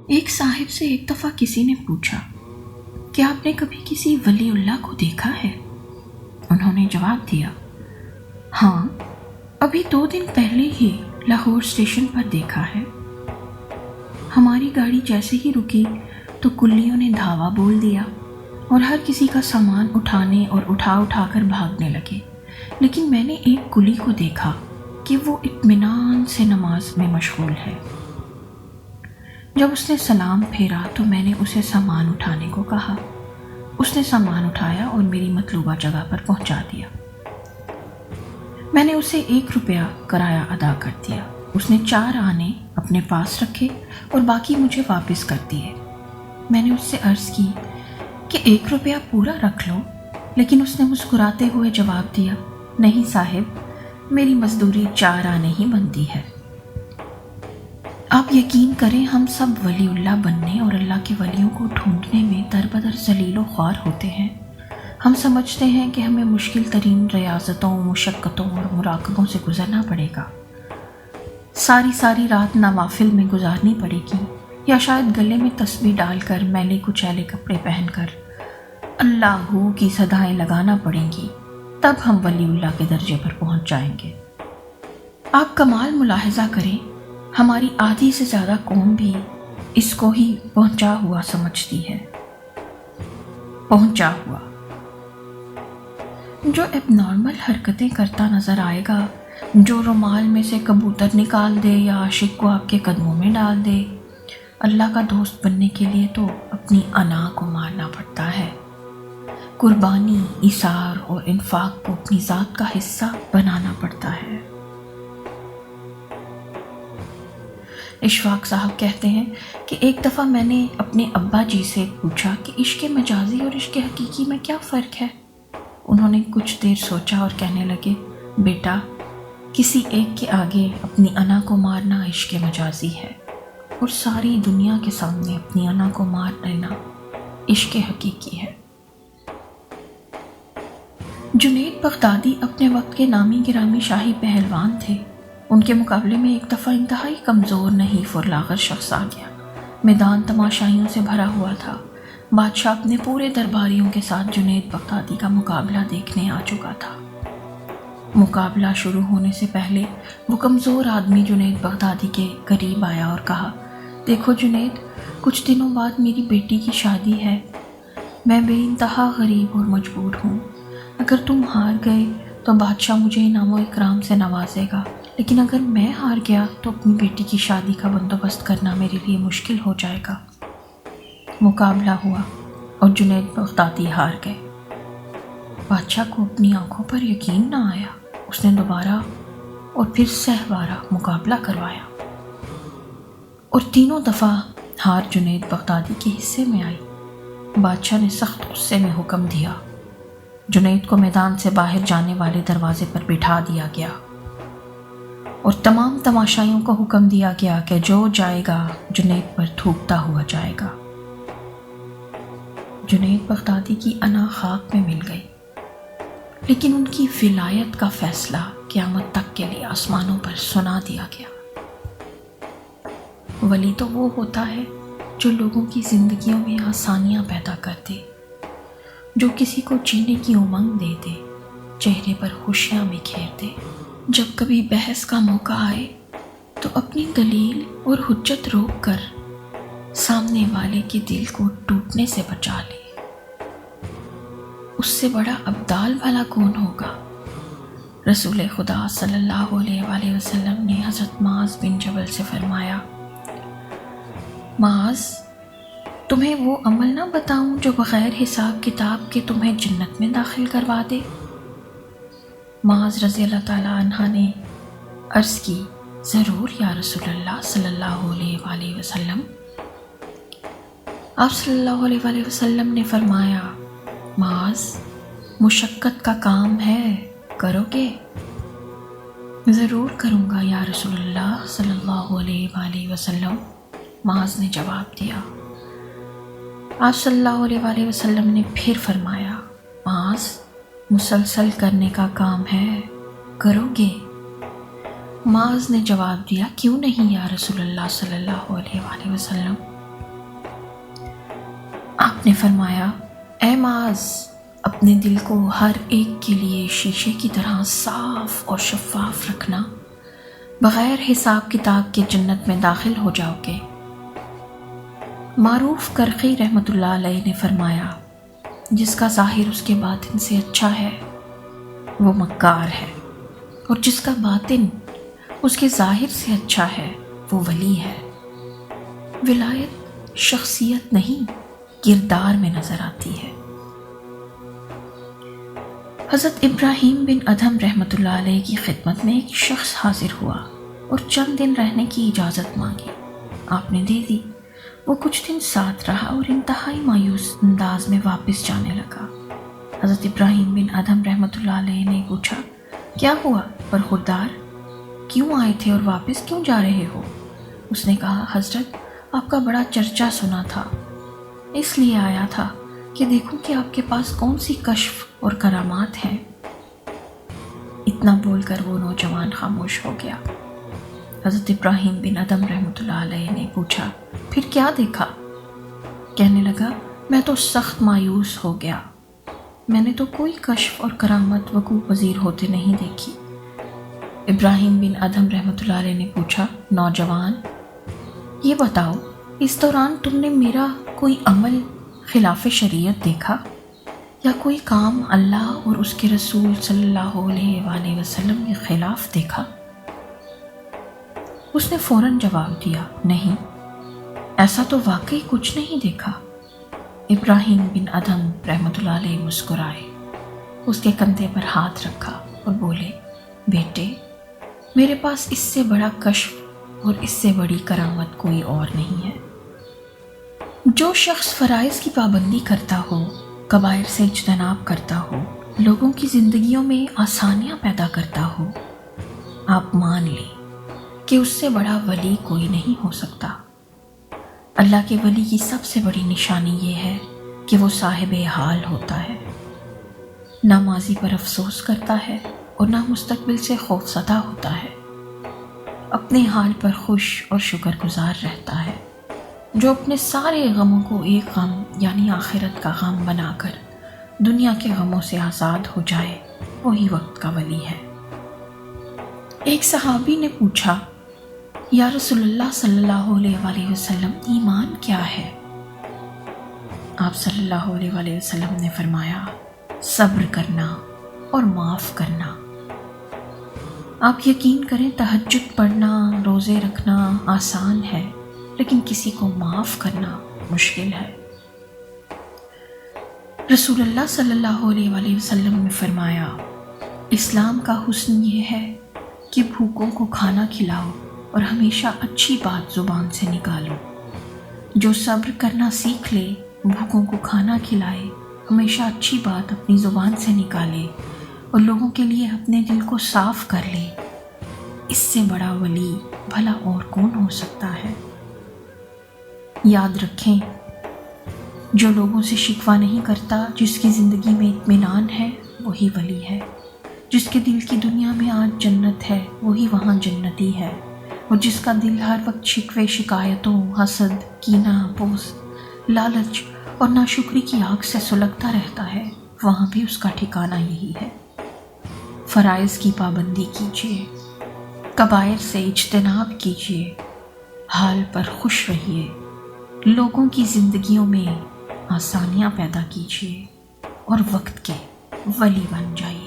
ایک صاحب سے ایک دفعہ کسی نے پوچھا کہ آپ نے کبھی کسی ولی اللہ کو دیکھا ہے؟ انہوں نے جواب دیا، ہاں، ابھی 2 دن پہلے ہی لاہور اسٹیشن پر دیکھا ہے۔ ہماری گاڑی جیسے ہی رکی تو کلیوں نے دھاوا بول دیا اور ہر کسی کا سامان اٹھانے اور اٹھا کر بھاگنے لگے، لیکن میں نے ایک کلی کو دیکھا کہ وہ اطمینان سے نماز میں مشغول ہے۔ جب اس نے سلام پھیرا تو میں نے اسے سامان اٹھانے کو کہا۔ اس نے سامان اٹھایا اور میری مطلوبہ جگہ پر پہنچا دیا۔ میں نے اسے 1 روپیہ کرایہ ادا کر دیا۔ اس نے 4 آنے اپنے پاس رکھے اور باقی مجھے واپس کر دیے۔ میں نے اس سے عرض کی کہ 1 روپیہ پورا رکھ لو، لیکن اس نے مسکراتے ہوئے جواب دیا، نہیں صاحب، میری مزدوری 4 آنے ہی بنتی ہے۔ آپ یقین کریں، ہم سب ولی اللہ بننے اور اللہ کے ولیوں کو ڈھونڈنے میں در بدر ذلیل و خوار ہوتے ہیں۔ ہم سمجھتے ہیں کہ ہمیں مشکل ترین ریاضتوں، مشقتوں اور مراقبوں سے گزرنا پڑے گا، ساری رات نوافل میں گزارنی پڑے گی، یا شاید گلے میں تسبیح ڈال کر میلے کچیلے کپڑے پہن کر اللہ ہو کی صدائیں لگانا پڑیں گی، تب ہم ولی اللہ کے درجے پر پہنچ جائیں گے۔ آپ کمال ملاحظہ کریں، ہماری آدھی سے زیادہ قوم بھی اس کو ہی پہنچا ہوا سمجھتی ہے۔ پہنچا ہوا جو اب نارمل حرکتیں کرتا نظر آئے گا، جو رومال میں سے کبوتر نکال دے یا عاشق کو آپ کے قدموں میں ڈال دے، اللہ کا دوست بننے کے لیے تو اپنی انا کو مارنا پڑتا ہے، قربانی، ایثار اور انفاق کو اپنی ذات کا حصہ بنانا پڑتا ہے۔ اشفاق صاحب کہتے ہیں کہ ایک دفعہ میں نے اپنے ابا جی سے پوچھا کہ عشق مجازی اور عشق حقیقی میں کیا فرق ہے؟ انہوں نے کچھ دیر سوچا اور کہنے لگے، بیٹا، کسی ایک کے آگے اپنی انا کو مارنا عشق مجازی ہے، اور ساری دنیا کے سامنے اپنی انا کو مار لینا عشق حقیقی ہے۔ جنید بغدادی اپنے وقت کے نامی گرامی شاہی پہلوان تھے۔ ان کے مقابلے میں ایک دفعہ انتہائی کمزور نہیں فرلاغر شخص آ گیا۔ میدان تماشائیوں سے بھرا ہوا تھا۔ بادشاہ اپنے پورے درباریوں کے ساتھ جنید بغدادی کا مقابلہ دیکھنے آ چکا تھا۔ مقابلہ شروع ہونے سے پہلے وہ کمزور آدمی جنید بغدادی کے قریب آیا اور کہا، دیکھو جنید، کچھ دنوں بعد میری بیٹی کی شادی ہے۔ میں بے انتہا غریب اور مجبور ہوں۔ اگر تم ہار گئے تو بادشاہ مجھے انعام و اکرام سے نوازے گا، لیکن اگر میں ہار گیا تو اپنی بیٹی کی شادی کا بندوبست کرنا میرے لیے مشکل ہو جائے گا۔ مقابلہ ہوا اور جنید بغدادی ہار گئے۔ بادشاہ کو اپنی آنکھوں پر یقین نہ آیا۔ اس نے دوبارہ اور پھر 7 مقابلہ کروایا، اور تینوں دفعہ ہار جنید بغدادی کے حصے میں آئی۔ بادشاہ نے سخت غصے میں حکم دیا، جنید کو میدان سے باہر جانے والے دروازے پر بٹھا دیا گیا، اور تمام تماشائیوں کو حکم دیا گیا کہ جو جائے گا جنید پر تھوکتا ہوا جائے گا۔ جنید بغدادی کی انا خاک میں مل گئی، لیکن ان کی ولایت کا فیصلہ قیامت تک کے لیے آسمانوں پر سنا دیا گیا۔ ولی تو وہ ہوتا ہے جو لوگوں کی زندگیوں میں آسانیاں پیدا کر دے، جو کسی کو جینے کی امنگ دے دے، چہرے پر خوشیاں بکھیر دے۔ جب کبھی بحث کا موقع آئے تو اپنی دلیل اور حجت روک کر سامنے والے کے دل کو ٹوٹنے سے بچا لے۔ اس سے بڑا ابدال بھلا کون ہوگا؟ رسول خدا صلی اللہ علیہ وآلہ وسلم نے حضرت معاذ بن جبل سے فرمایا، معاذ، تمہیں وہ عمل نہ بتاؤں جو بغیر حساب کتاب کے تمہیں جنت میں داخل کروا دے؟ معاذ رضی اللہ تعالیٰ عنہ نے عرض کی، ضرور یا رسول اللہ صلی اللہ علیہ وآلہ وسلم۔ آپ صلی اللہ علیہ وآلہ وسلم نے فرمایا، معاذ، مشقت کا کام ہے، کرو گے؟ ضرور کروں گا یا رسول اللہ صلی اللہ علیہ وآلہ وسلم، معاذ نے جواب دیا۔ آپ صلی اللہ علیہ وآلہ وسلم نے پھر فرمایا، معاذ، مسلسل کرنے کا کام ہے، کرو گے؟ معاذ نے جواب دیا، کیوں نہیں یا رسول اللہ صلی اللہ علیہ وآلہ وسلم۔ نے فرمایا، اے معاذ، اپنے دل کو ہر ایک کے لیے شیشے کی طرح صاف اور شفاف رکھنا، بغیر حساب کتاب کے جنت میں داخل ہو جاؤ گے۔ معروف کرخی رحمۃ اللہ علیہ نے فرمایا، جس کا ظاہر اس کے باطن سے اچھا ہے وہ مکار ہے، اور جس کا باطن اس کے ظاہر سے اچھا ہے وہ ولی ہے۔ ولایت شخصیت نہیں، کردار میں نظر آتی ہے۔ حضرت ابراہیم بن ادھم رحمۃ اللہ علیہ کی خدمت میں ایک شخص حاضر ہوا اور چند دن رہنے کی اجازت مانگی۔ آپ نے دے دی۔ وہ کچھ دن ساتھ رہا اور انتہائی مایوس انداز میں واپس جانے لگا۔ حضرت ابراہیم بن ادھم رحمۃ اللہ علیہ نے پوچھا، کیا ہوا برخوردار؟ کیوں آئے تھے اور واپس کیوں جا رہے ہو؟ اس نے کہا، حضرت، آپ کا بڑا چرچا سنا تھا، اس لیے آیا تھا کہ دیکھوں کہ آپ کے پاس کون سی کشف اور کرامات ہیں۔ اتنا بول کر وہ نوجوان خاموش ہو گیا۔ حضرت ابراہیم بن ادھم رحمۃ اللہ علیہ نے پوچھا، پھر کیا دیکھا؟ کہنے لگا، میں تو سخت مایوس ہو گیا، میں نے تو کوئی کشف اور کرامت وقوع پذیر ہوتے نہیں دیکھی۔ ابراہیم بن ادھم رحمۃ اللہ علیہ نے پوچھا، نوجوان، یہ بتاؤ، اس دوران تم نے میرا کوئی عمل خلاف شریعت دیکھا یا کوئی کام اللہ اور اس کے رسول صلی اللہ علیہ وآلہ وسلم کے خلاف دیکھا؟ اس نے فوراً جواب دیا، نہیں، ایسا تو واقعی کچھ نہیں دیکھا۔ ابراہیم بن ادھم رحمۃ اللہ علیہ مسکرائے، اس کے کندھے پر ہاتھ رکھا اور بولے، بیٹے، میرے پاس اس سے بڑا کشف اور اس سے بڑی کرامت کوئی اور نہیں ہے۔ جو شخص فرائض کی پابندی کرتا ہو، کبائر سے اجتناب کرتا ہو، لوگوں کی زندگیوں میں آسانیاں پیدا کرتا ہو، آپ مان لیں کہ اس سے بڑا ولی کوئی نہیں ہو سکتا۔ اللہ کے ولی کی سب سے بڑی نشانی یہ ہے کہ وہ صاحب حال ہوتا ہے، نہ ماضی پر افسوس کرتا ہے اور نہ مستقبل سے خوفزدہ ہوتا ہے، اپنے حال پر خوش اور شکر گزار رہتا ہے۔ جو اپنے سارے غموں کو ایک غم یعنی آخرت کا غم بنا کر دنیا کے غموں سے آزاد ہو جائے، وہی وقت کا ولی ہے۔ ایک صحابی نے پوچھا، یا رسول اللہ صلی اللہ علیہ وآلہ وسلم، ایمان کیا ہے؟ آپ صلی اللہ علیہ وآلہ وسلم نے فرمایا، صبر کرنا اور معاف کرنا۔ آپ یقین کریں، تہجد پڑھنا، روزے رکھنا آسان ہے، لیکن کسی کو معاف کرنا مشکل ہے۔ رسول اللہ صلی اللہ علیہ وآلہ وسلم نے فرمایا، اسلام کا حسن یہ ہے کہ بھوکوں کو کھانا کھلاؤ اور ہمیشہ اچھی بات زبان سے نکالو۔ جو صبر کرنا سیکھ لے، بھوکوں کو کھانا کھلائے، ہمیشہ اچھی بات اپنی زبان سے نکالے اور لوگوں کے لیے اپنے دل کو صاف کر لے، اس سے بڑا ولی بھلا اور کون ہو سکتا ہے؟ یاد رکھیں، جو لوگوں سے شکوہ نہیں کرتا، جس کی زندگی میں اطمینان ہے، وہی ولی ہے۔ جس کے دل کی دنیا میں آج جنت ہے، وہی وہاں جنتی ہے، اور جس کا دل ہر وقت شکوے، شکایتوں، حسد، کینہ، بغض، لالچ اور ناشکری کی آگ سے سلگتا رہتا ہے، وہاں بھی اس کا ٹھکانہ یہی ہے۔ فرائض کی پابندی کیجیے، کبائر سے اجتناب کیجیے، حال پر خوش رہیے، لوگوں کی زندگیوں میں آسانیاں پیدا کیجیے اور وقت کے ولی بن جائیے۔